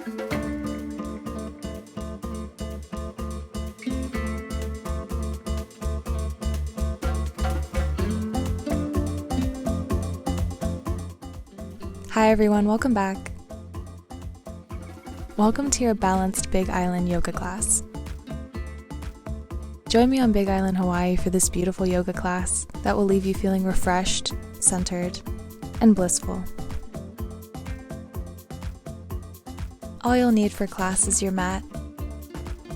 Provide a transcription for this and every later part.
Hi everyone, welcome back. Welcome to your balanced Big Island yoga class. Join me on Big Island, Hawaii for this beautiful yoga class that will leave you feeling refreshed, centered, and blissful. All you'll need for class is your mat.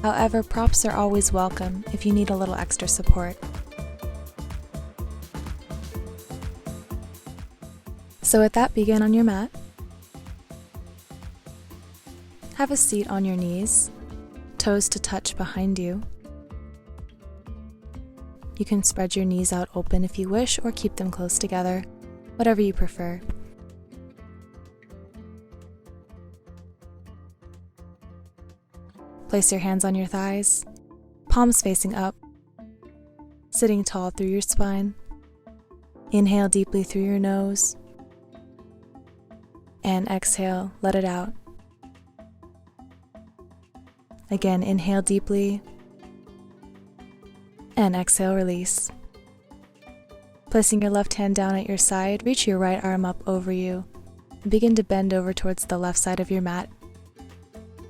However, props are always welcome if you need a little extra support. So with that, begin on your mat. Have a seat on your knees, toes to touch behind you. You can spread your knees out open if you wish, or keep them close together, whatever you prefer. Place your hands on your thighs, palms facing up, sitting tall through your spine. Inhale deeply through your nose, and exhale, let it out. Again, inhale deeply, and exhale, release. Placing your left hand down at your side, reach your right arm up over you, and begin to bend over towards the left side of your mat.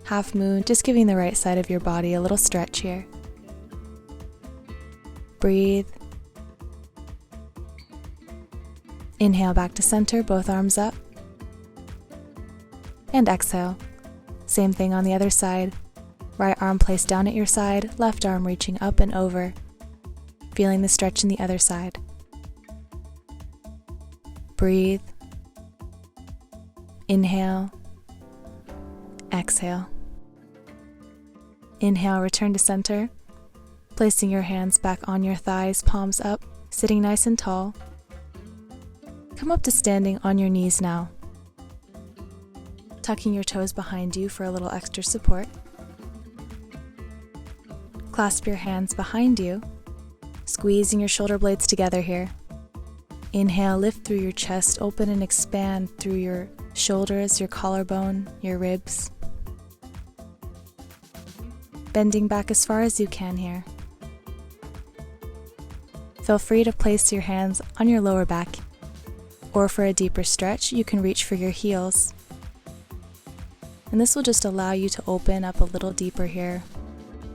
Half moon, just giving the right side of your body a little stretch here. Breathe. Inhale back to center, both arms up. And exhale. Same thing on the other side. Right arm placed down at your side, left arm reaching up and over. Feeling the stretch in the other side. Breathe. Inhale. Exhale. Inhale, return to center. Placing your hands back on your thighs, palms up, sitting nice and tall. Come up to standing on your knees now. Tucking your toes behind you for a little extra support. Clasp your hands behind you, squeezing your shoulder blades together here. Inhale, lift through your chest, open and expand through your shoulders, your collarbone, your ribs. Bending back as far as you can here. Feel free to place your hands on your lower back, or for a deeper stretch, you can reach for your heels. And this will just allow you to open up a little deeper here,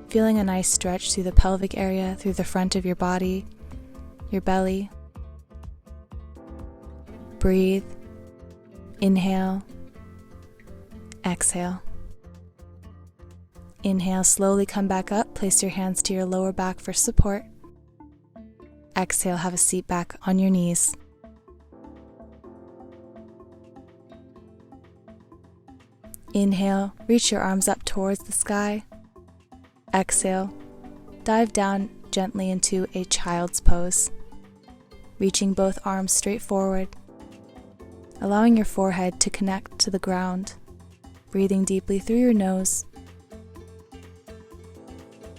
feeling a nice stretch through the pelvic area, through the front of your body, your belly. Breathe. Inhale. Exhale. Inhale, slowly come back up, place your hands to your lower back for support. Exhale, have a seat back on your knees. Inhale, reach your arms up towards the sky. Exhale, dive down gently into a child's pose, reaching both arms straight forward, allowing your forehead to connect to the ground, breathing deeply through your nose.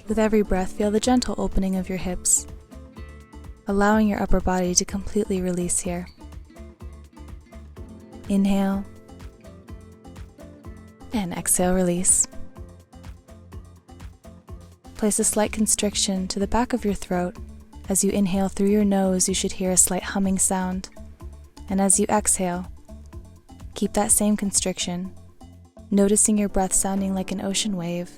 With every breath, feel the gentle opening of your hips, allowing your upper body to completely release here. Inhale, and exhale, release. Place a slight constriction to the back of your throat. As you inhale through your nose, you should hear a slight humming sound. And as you exhale, keep that same constriction, noticing your breath sounding like an ocean wave.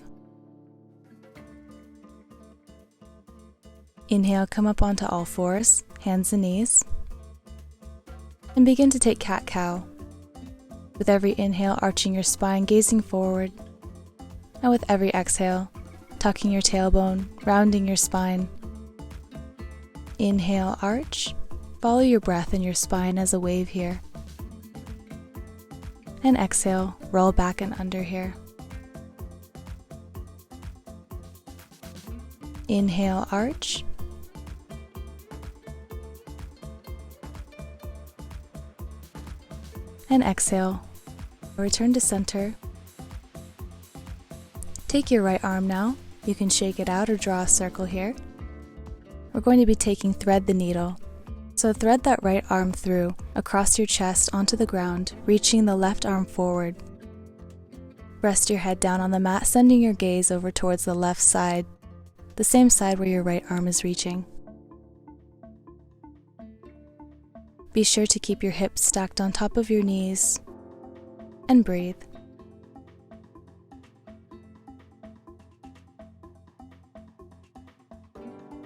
Inhale, come up onto all fours, hands and knees, and begin to take cat-cow. With every inhale, arching your spine, gazing forward, and with every exhale, tucking your tailbone, rounding your spine. Inhale, arch, follow your breath in your spine as a wave here. And exhale, roll back and under here. Inhale, arch. And exhale, return to center. Take your right arm now. You can shake it out or draw a circle here. We're going to be taking thread the needle. So thread that right arm through, across your chest onto the ground, reaching the left arm forward. Rest your head down on the mat, sending your gaze over towards the left side, the same side where your right arm is reaching. Be sure to keep your hips stacked on top of your knees and breathe.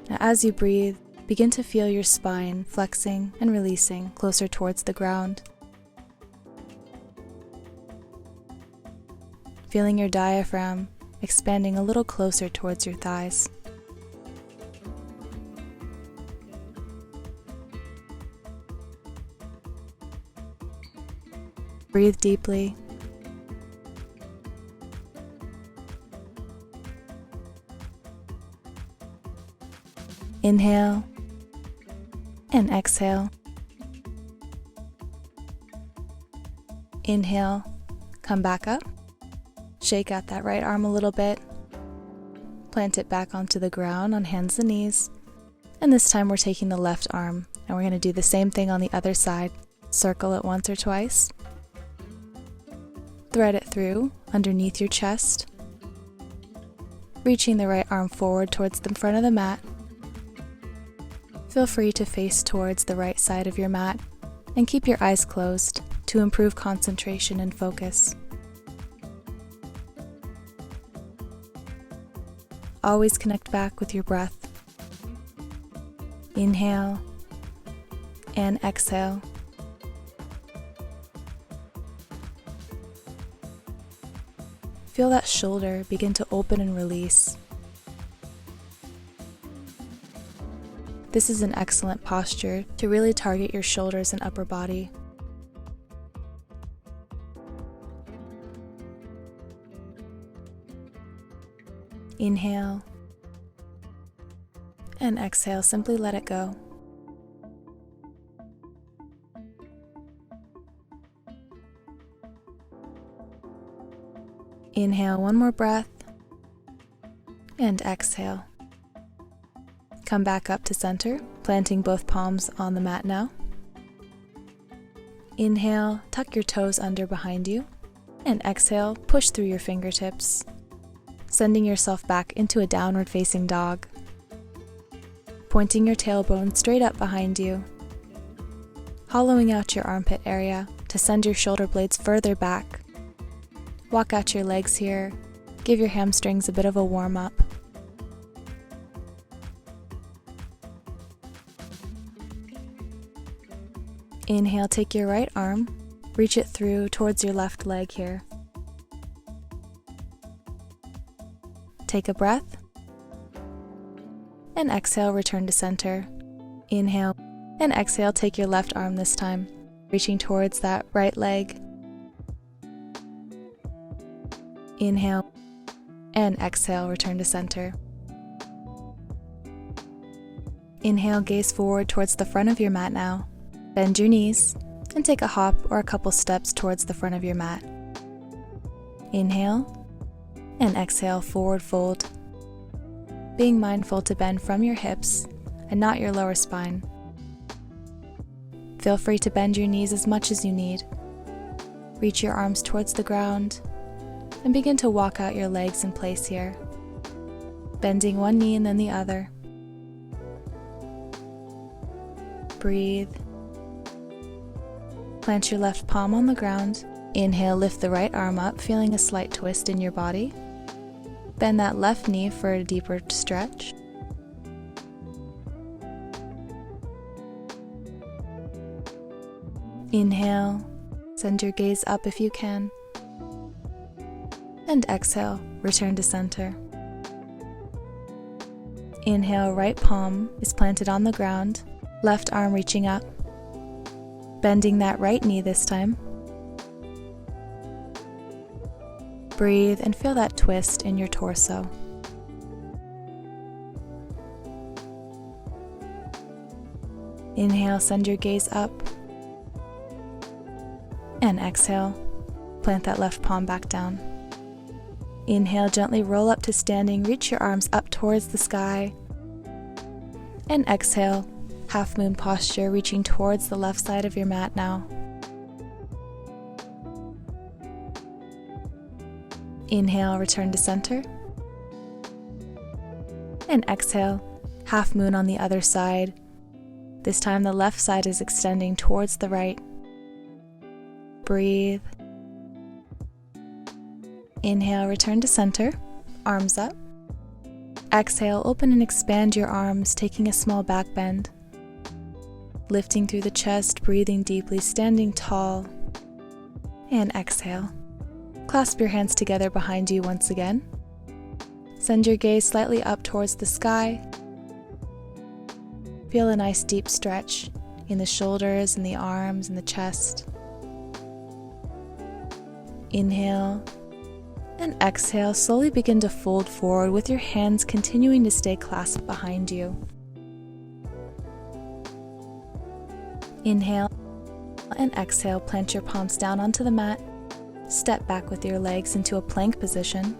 Now, as you breathe, begin to feel your spine flexing and releasing closer towards the ground. Feeling your diaphragm expanding a little closer towards your thighs. Breathe deeply. Inhale and exhale. Inhale, come back up. Shake out that right arm a little bit. Plant it back onto the ground on hands and knees. And this time we're taking the left arm and we're going to do the same thing on the other side. Circle it once or twice. Thread it through underneath your chest. Reaching the right arm forward towards the front of the mat. Feel free to face towards the right side of your mat and keep your eyes closed to improve concentration and focus. Always connect back with your breath. Inhale and exhale. Feel that shoulder begin to open and release. This is an excellent posture to really target your shoulders and upper body. Inhale and exhale, simply let it go. Inhale, one more breath, and exhale. Come back up to center, planting both palms on the mat now. Inhale, tuck your toes under behind you, and exhale, push through your fingertips, sending yourself back into a downward facing dog. Pointing your tailbone straight up behind you, hollowing out your armpit area to send your shoulder blades further back. Walk out your legs here, give your hamstrings a bit of a warm up. Inhale, take your right arm, reach it through towards your left leg here. Take a breath, and exhale, return to center. Inhale, and exhale, take your left arm this time, reaching towards that right leg. Inhale, and exhale, return to center. Inhale, gaze forward towards the front of your mat now. Bend your knees, and take a hop or a couple steps towards the front of your mat. Inhale, and exhale, forward fold. Being mindful to bend from your hips and not your lower spine. Feel free to bend your knees as much as you need. Reach your arms towards the ground and begin to walk out your legs in place here, bending one knee and then the other. Breathe. Plant your left palm on the ground. Inhale, lift the right arm up, feeling a slight twist in your body. Bend that left knee for a deeper stretch. Inhale, send your gaze up if you can. And exhale, return to center. Inhale, right palm is planted on the ground, left arm reaching up. Bending that right knee this time. Breathe and feel that twist in your torso. Inhale, send your gaze up. And exhale, plant that left palm back down. Inhale, gently roll up to standing, reach your arms up towards the sky. And exhale, half moon posture, reaching towards the left side of your mat now. Inhale, return to center. And exhale, half moon on the other side. This time the left side is extending towards the right. Breathe. Inhale, return to center, arms up. Exhale, open and expand your arms, taking a small back bend. Lifting through the chest, breathing deeply, standing tall. And exhale. Clasp your hands together behind you once again. Send your gaze slightly up towards the sky. Feel a nice deep stretch in the shoulders and the arms and the chest. Inhale and exhale. Slowly begin to fold forward with your hands continuing to stay clasped behind you. Inhale and exhale. Plant your palms down onto the mat. Step back with your legs into a plank position.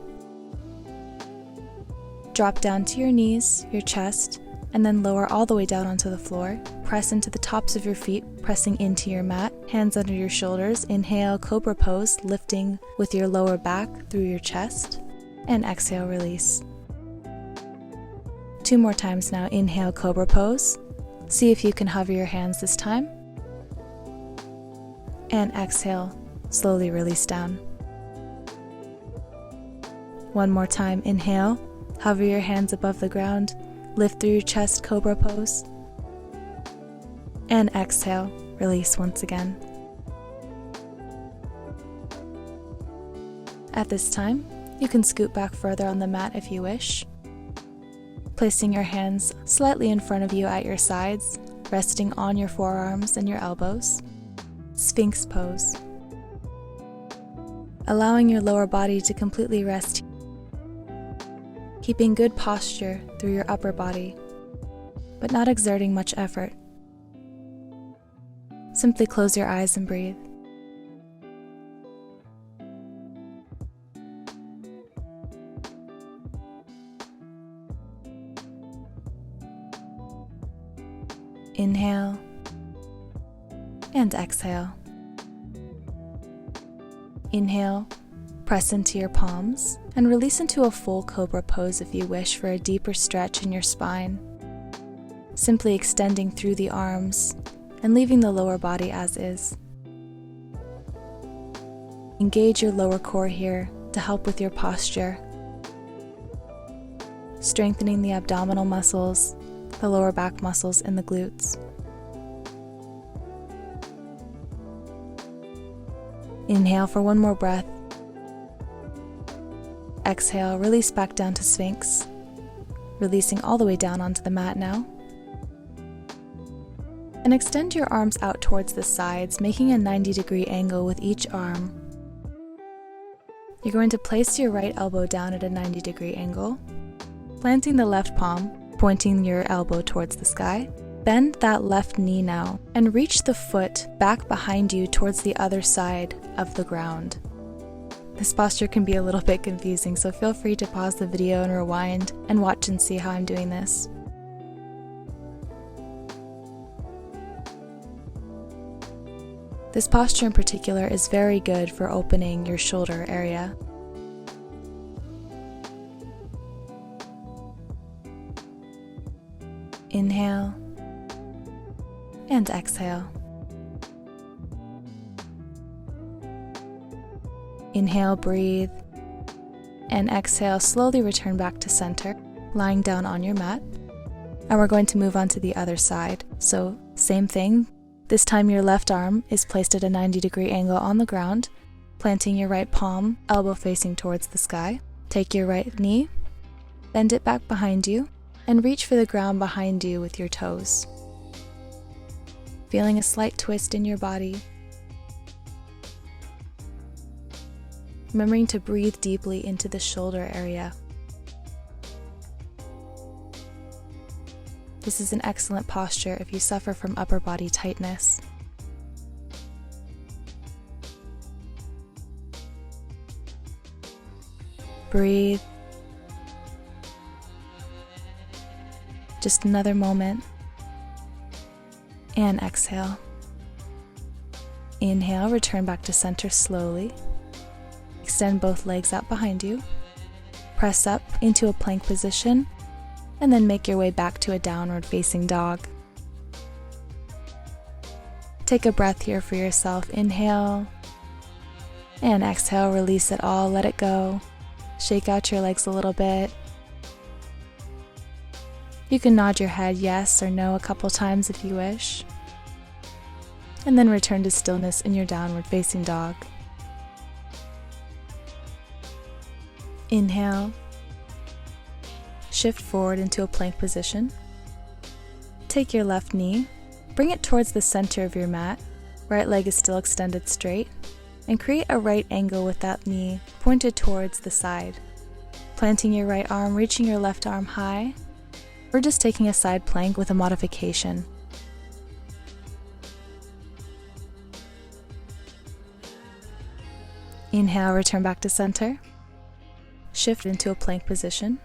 Drop down to your knees, your chest, and then lower all the way down onto the floor. Press into the tops of your feet, pressing into your mat, hands under your shoulders. Inhale, cobra pose, lifting with your lower back through your chest, and exhale, release. 2 more times now. Inhale, cobra pose. See if you can hover your hands this time. And exhale, slowly release down. 1 more time. Inhale, hover your hands above the ground, lift through your chest, cobra pose. And exhale, release once again. At this time, you can scoot back further on the mat if you wish, placing your hands slightly in front of you at your sides, resting on your forearms and your elbows. Sphinx pose. Allowing your lower body to completely rest, keeping good posture through your upper body, but not exerting much effort. Simply close your eyes and breathe. Inhale and exhale. Inhale, press into your palms, and release into a full cobra pose if you wish for a deeper stretch in your spine. Simply extending through the arms and leaving the lower body as is. Engage your lower core here to help with your posture, strengthening the abdominal muscles, the lower back muscles, and the glutes. Inhale for 1 more breath. Exhale, release back down to Sphinx, releasing all the way down onto the mat now. And extend your arms out towards the sides, making a 90-degree angle with each arm. You're going to place your right elbow down at a 90-degree angle, planting the left palm, pointing your elbow towards the sky. Bend that left knee now, and reach the foot back behind you towards the other side of the ground. This posture can be a little bit confusing, so feel free to pause the video and rewind and watch and see how I'm doing this. This posture in particular is very good for opening your shoulder area. Inhale and exhale. Inhale, breathe, and exhale, slowly return back to center, lying down on your mat. And we're going to move on to the other side. So, same thing. This time your left arm is placed at a 90-degree angle on the ground, planting your right palm, elbow facing towards the sky. Take your right knee, bend it back behind you, and reach for the ground behind you with your toes. Feeling a slight twist in your body. Remembering to breathe deeply into the shoulder area. This is an excellent posture if you suffer from upper body tightness. Breathe. Just another moment. And exhale. Inhale, return back to center slowly. extend both legs out behind you. Press up into a plank position, and then make your way back to a downward facing dog. Take a breath here for yourself. Inhale, and exhale, release it all, let it go. Shake out your legs a little bit. You can nod your head yes or no a couple times if you wish. And then return to stillness in your downward facing dog. Inhale. Shift forward into a plank position. Take your left knee, bring it towards the center of your mat. Right leg is still extended straight. And create a right angle with that knee pointed towards the side. Planting your right arm, reaching your left arm high, or just taking a side plank with a modification. Inhale, return back to center. Shift into a plank position.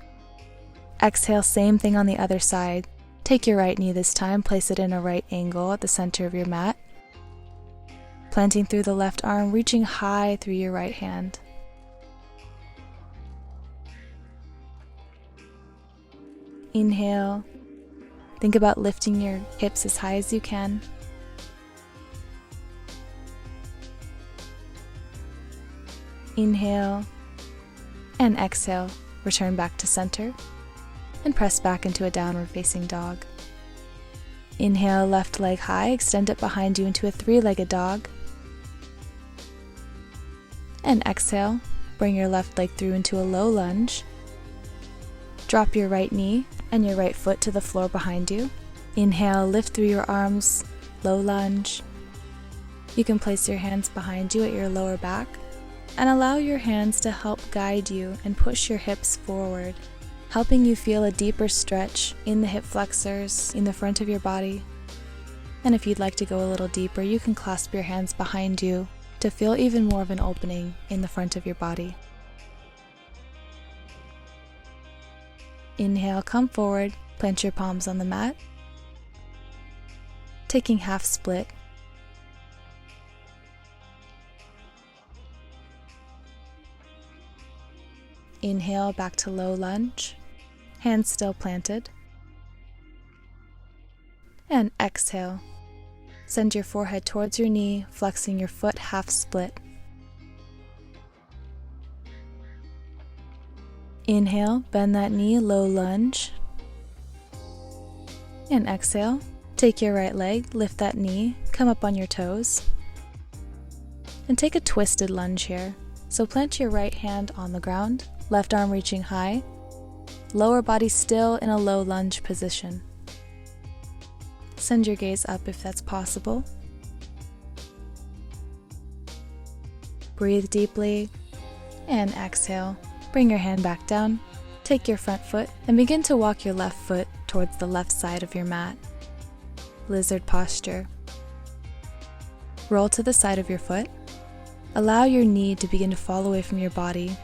Exhale, same thing on the other side. Take your right knee this time, place it in a right angle at the center of your mat. Planting through the left arm, reaching high through your right hand. Inhale. Think about lifting your hips as high as you can. Inhale. And exhale. Return back to center. And press back into a downward facing dog. Inhale, left leg high, extend it behind you into a three-legged dog. And exhale, bring your left leg through into a low lunge. Drop your right knee and your right foot to the floor behind you. Inhale, lift through your arms, low lunge. You can place your hands behind you at your lower back and allow your hands to help guide you and push your hips forward, helping you feel a deeper stretch in the hip flexors in the front of your body. And if you'd like to go a little deeper, you can clasp your hands behind you to feel even more of an opening in the front of your body. Inhale, come forward, plant your palms on the mat. Taking half split. Inhale, back to low lunge, hands still planted. And exhale. Send your forehead towards your knee, flexing your foot half split. Inhale, bend that knee, low lunge. And exhale, take your right leg, lift that knee, come up on your toes. And take a twisted lunge here. So plant your right hand on the ground, left arm reaching high, lower body still in a low lunge position. Send your gaze up if that's possible. Breathe deeply and exhale. Bring your hand back down, take your front foot, and begin to walk your left foot towards the left side of your mat. Lizard posture. Roll to the side of your foot. Allow your knee to begin to fall away from your body.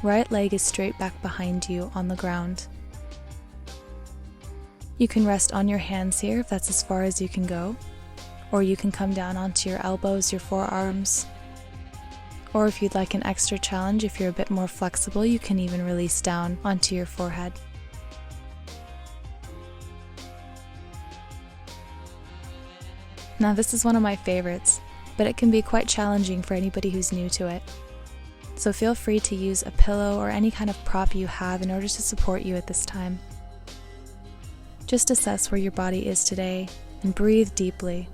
Right leg is straight back behind you on the ground. You can rest on your hands here if that's as far as you can go, or you can come down onto your elbows, your forearms, or if you'd like an extra challenge, if you're a bit more flexible, you can even release down onto your forehead. Now this is one of my favorites, but it can be quite challenging for anybody who's new to it. So feel free to use a pillow or any kind of prop you have in order to support you at this time. Just assess where your body is today and breathe deeply.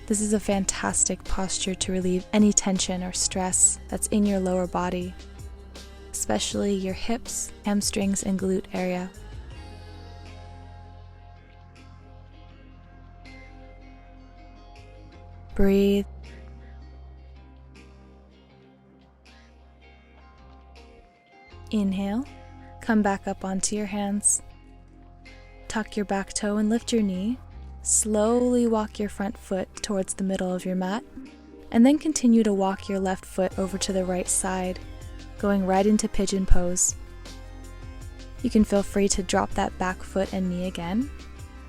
This is a fantastic posture to relieve any tension or stress that's in your lower body, especially your hips, hamstrings, and glute area. Breathe. Inhale, come back up onto your hands. Tuck your back toe and lift your knee. Slowly walk your front foot towards the middle of your mat, and then continue to walk your left foot over to the right side, going right into pigeon pose. You can feel free to drop that back foot and knee again,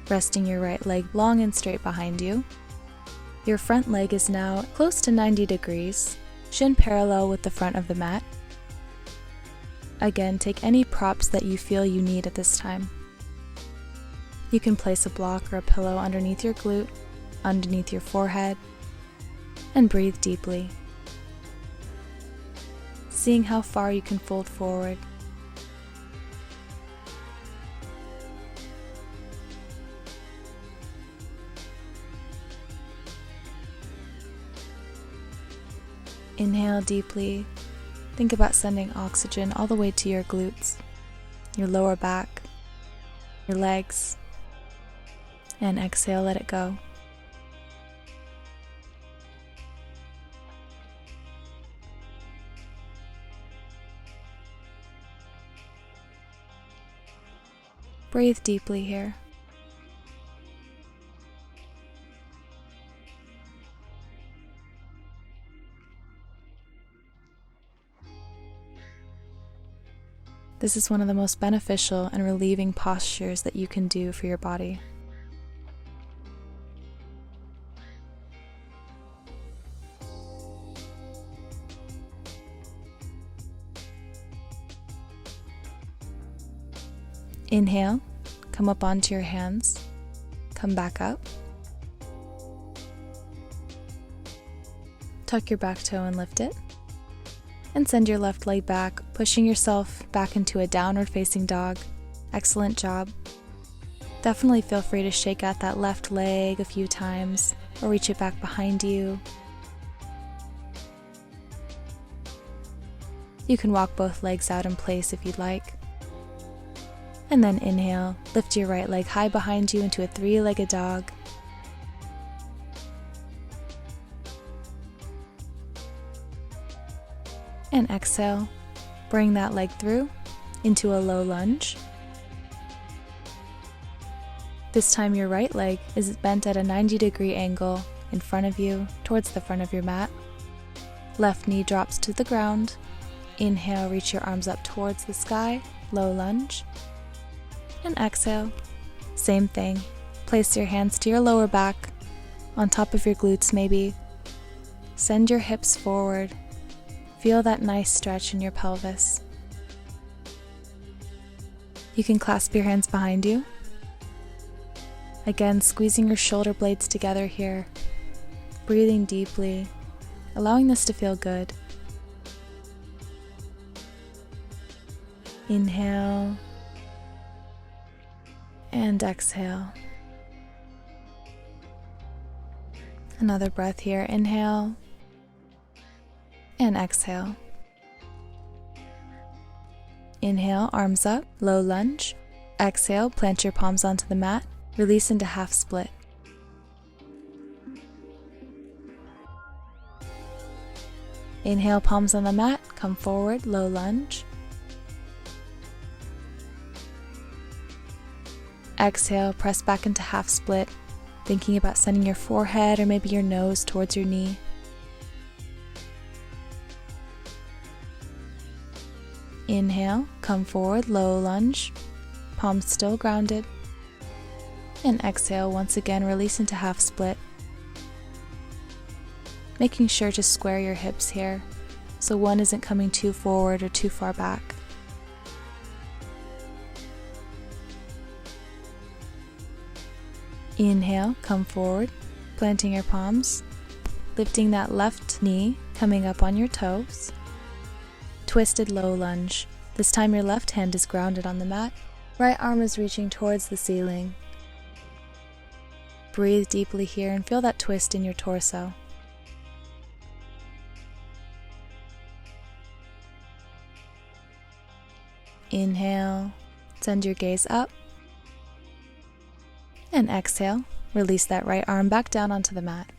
resting your right leg long and straight behind you. Your front leg is now close to 90 degrees, shin parallel with the front of the mat. Again, take any props that you feel you need at this time. You can place a block or a pillow underneath your glute, underneath your forehead, and breathe deeply, seeing how far you can fold forward. Inhale deeply. Think about sending oxygen all the way to your glutes, your lower back, your legs, and exhale, let it go. Breathe deeply here. This is one of the most beneficial and relieving postures that you can do for your body. Inhale, come up onto your hands, come back up. Tuck your back toe and lift it. And send your left leg back, pushing yourself back into a downward facing dog. Excellent job. Definitely feel free to shake out that left leg a few times or reach it back behind you. You can walk both legs out in place if you'd like. And then inhale, lift your right leg high behind you into a three-legged dog. And exhale, bring that leg through into a low lunge. This time your right leg is bent at a 90-degree angle in front of you, towards the front of your mat. Left knee drops to the ground. Inhale, reach your arms up towards the sky, low lunge. And exhale, same thing. Place your hands to your lower back, on top of your glutes maybe. Send your hips forward. Feel that nice stretch in your pelvis. You can clasp your hands behind you. Again, squeezing your shoulder blades together here. Breathing deeply, allowing this to feel good. Inhale and exhale. Another breath here. Inhale and exhale. Inhale, arms up, low lunge. Exhale, plant your palms onto the mat, release into half split. Inhale, palms on the mat, come forward, low lunge. Exhale, press back into half split, thinking about sending your forehead or maybe your nose towards your knee. Inhale, come forward, low lunge, palms still grounded. And exhale, once again, release into half split. Making sure to square your hips here, so one isn't coming too forward or too far back. Inhale, come forward, planting your palms, lifting that left knee, coming up on your toes. Twisted low lunge. This time your left hand is grounded on the mat, right arm is reaching towards the ceiling. Breathe deeply here and feel that twist in your torso. Inhale, send your gaze up. And exhale, release that right arm back down onto the mat.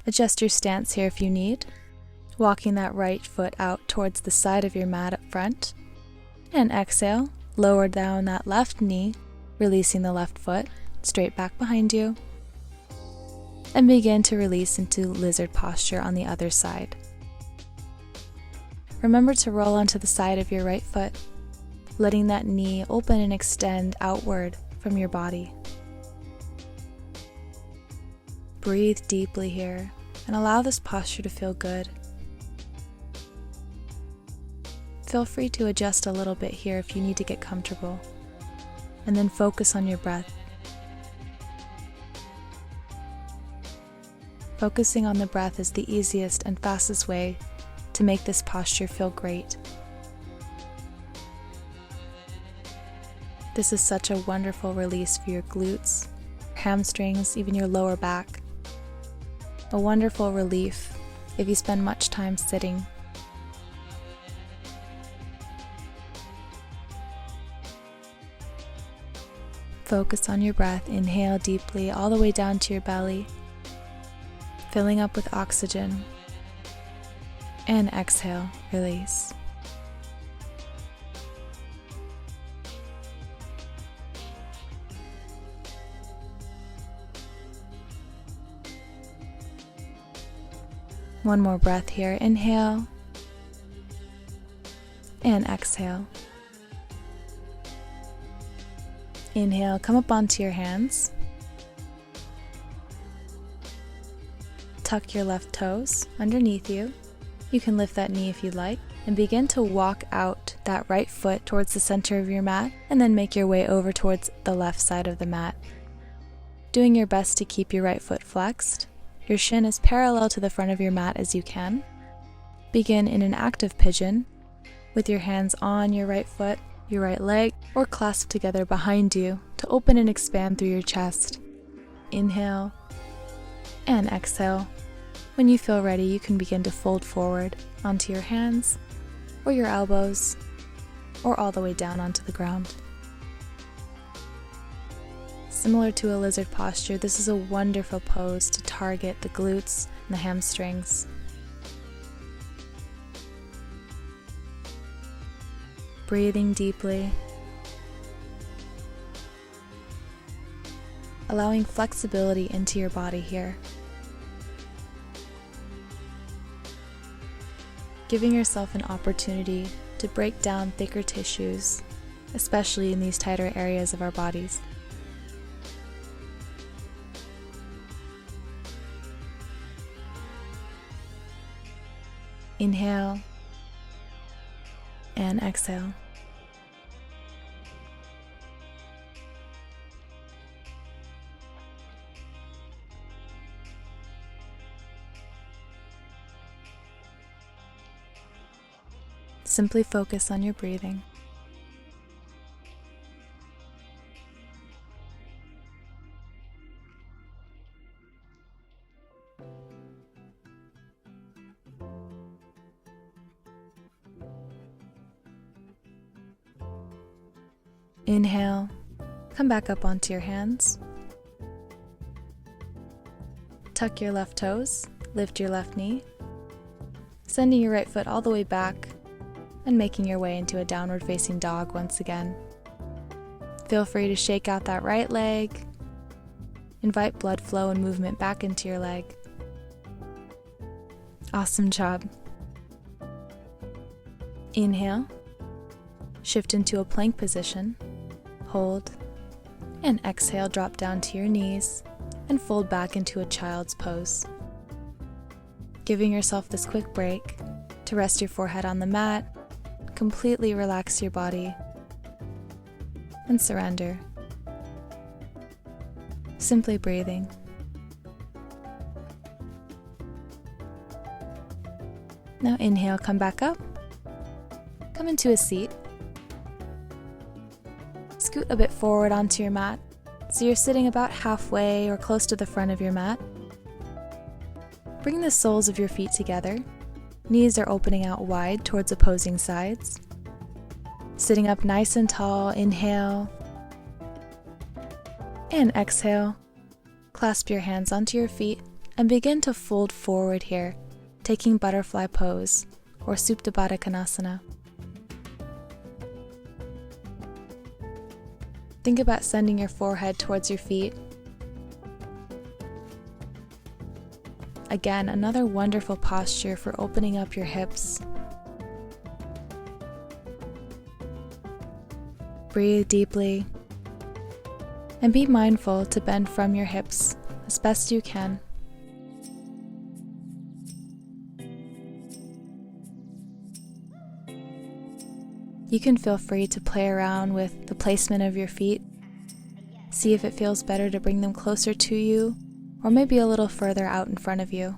Adjust your stance here if you need, walking that right foot out towards the side of your mat up front. And exhale, lower down that left knee, releasing the left foot straight back behind you. And begin to release into lizard posture on the other side. Remember to roll onto the side of your right foot. letting that knee open and extend outward from your body. Breathe deeply here and allow this posture to feel good. Feel free to adjust a little bit here if you need to get comfortable, and then focus on your breath. Focusing on the breath is the easiest and fastest way to make this posture feel great. This is such a wonderful release for your glutes, hamstrings, even your lower back. A wonderful relief if you spend much time sitting. Focus on your breath. Inhale deeply all the way down to your belly, filling up with oxygen, and exhale, release. One more breath here. Inhale and exhale. Inhale, come up onto your hands. Tuck your left toes underneath you. You can lift that knee if you'd like, and begin to walk out that right foot towards the center of your mat, and then make your way over towards the left side of the mat. Doing your best to keep your right foot flexed. Your shin as parallel to the front of your mat as you can. Begin in an active pigeon with your hands on your right foot, your right leg, or clasped together behind you to open and expand through your chest. Inhale and exhale. When you feel ready, you can begin to fold forward onto your hands or your elbows, or all the way down onto the ground. Similar to a lizard posture, this is a wonderful pose to target the glutes and the hamstrings. Breathing deeply, allowing flexibility into your body here. Giving yourself an opportunity to break down thicker tissues, especially in these tighter areas of our bodies. Inhale and exhale. Simply focus on your breathing. Inhale, come back up onto your hands. Tuck your left toes, lift your left knee, sending your right foot all the way back and making your way into a downward facing dog once again. Feel free to shake out that right leg. Invite blood flow and movement back into your leg. Awesome job. Inhale, shift into a plank position, hold, and exhale, drop down to your knees and fold back into a child's pose. Giving yourself this quick break to rest your forehead on the mat, completely relax your body, and surrender. Simply breathing. Now inhale, come back up. Come into a seat. Scoot a bit forward onto your mat, so you're sitting about halfway or close to the front of your mat. Bring the soles of your feet together. Knees are opening out wide towards opposing sides. Sitting up nice and tall, inhale. And exhale. Clasp your hands onto your feet and begin to fold forward here, taking butterfly pose or Supta Baddha Konasana. Think about sending your forehead towards your feet. Again, another wonderful posture for opening up your hips. Breathe deeply, and be mindful to bend from your hips as best you can. You can feel free to play around with the placement of your feet. See if it feels better to bring them closer to you or maybe a little further out in front of you.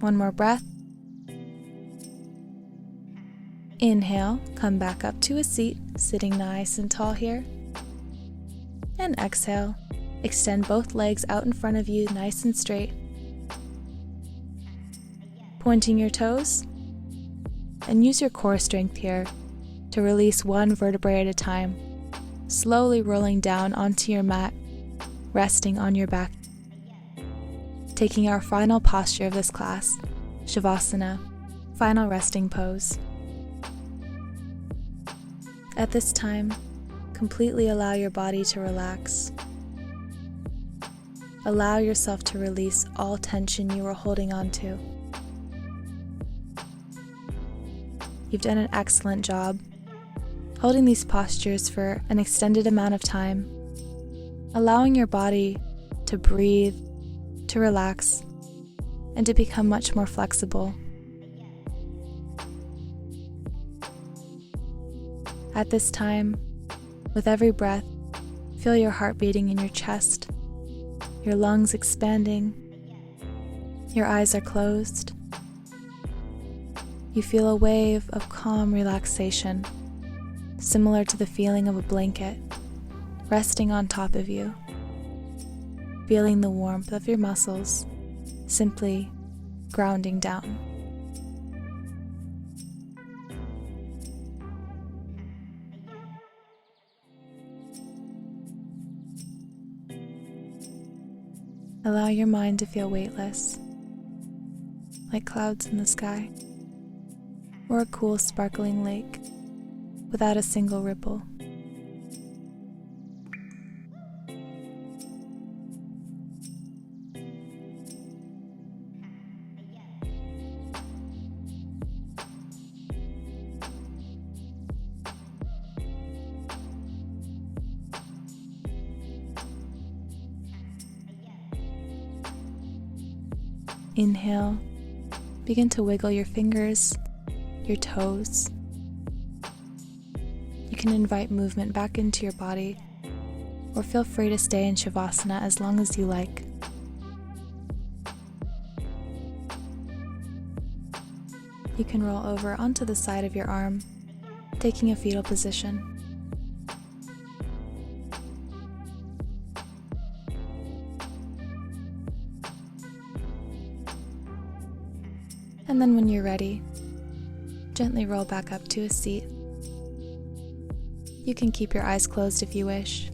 One more breath. Inhale, come back up to a seat, sitting nice and tall here. And exhale, extend both legs out in front of you, nice and straight. Pointing your toes, and use your core strength here to release one vertebrae at a time, slowly rolling down onto your mat, resting on your back. Taking our final posture of this class, Shavasana, final resting pose. At this time, completely allow your body to relax. Allow yourself to release all tension you were holding on to. You've done an excellent job holding these postures for an extended amount of time, allowing your body to breathe, to relax, and to become much more flexible. At this time, with every breath, feel your heart beating in your chest, your lungs expanding, your eyes are closed. You feel a wave of calm relaxation, similar to the feeling of a blanket resting on top of you, feeling the warmth of your muscles simply grounding down. Allow your mind to feel weightless, like clouds in the sky, or a cool sparkling lake without a single ripple. Inhale, begin to wiggle your fingers, your toes. You can invite movement back into your body, or feel free to stay in Shavasana as long as you like. You can roll over onto the side of your arm, taking a fetal position. And then when you're ready, gently roll back up to a seat. You can keep your eyes closed if you wish.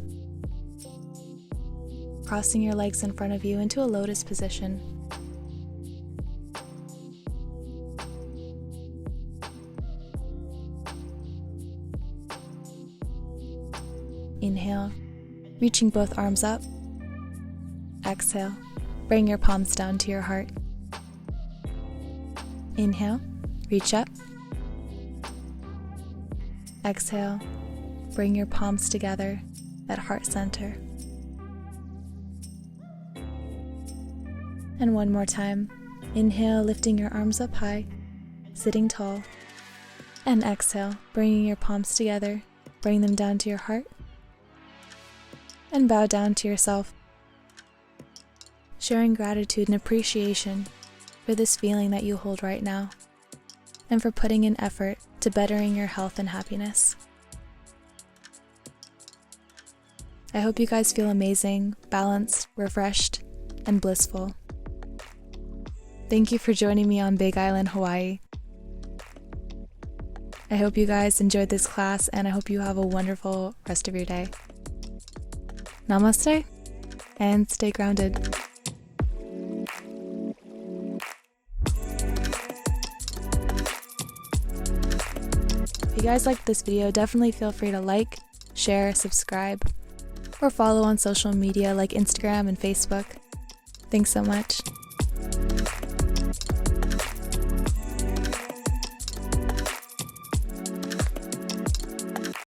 Crossing your legs in front of you into a lotus position. Inhale, reaching both arms up. Exhale, bring your palms down to your heart. Inhale, reach up. Exhale, bring your palms together at heart center. And one more time. Inhale, lifting your arms up high, sitting tall. And exhale, bringing your palms together, bring them down to your heart. And bow down to yourself, sharing gratitude and appreciation for this feeling that you hold right now, and for putting in effort to bettering your health and happiness. I hope you guys feel amazing, balanced, refreshed, and blissful. Thank you for joining me on Big Island, Hawaii. I hope you guys enjoyed this class, and I hope you have a wonderful rest of your day. Namaste, and stay grounded. If you guys liked this video, definitely feel free to like, share, subscribe, or follow on social media like Instagram and Facebook. Thanks so much.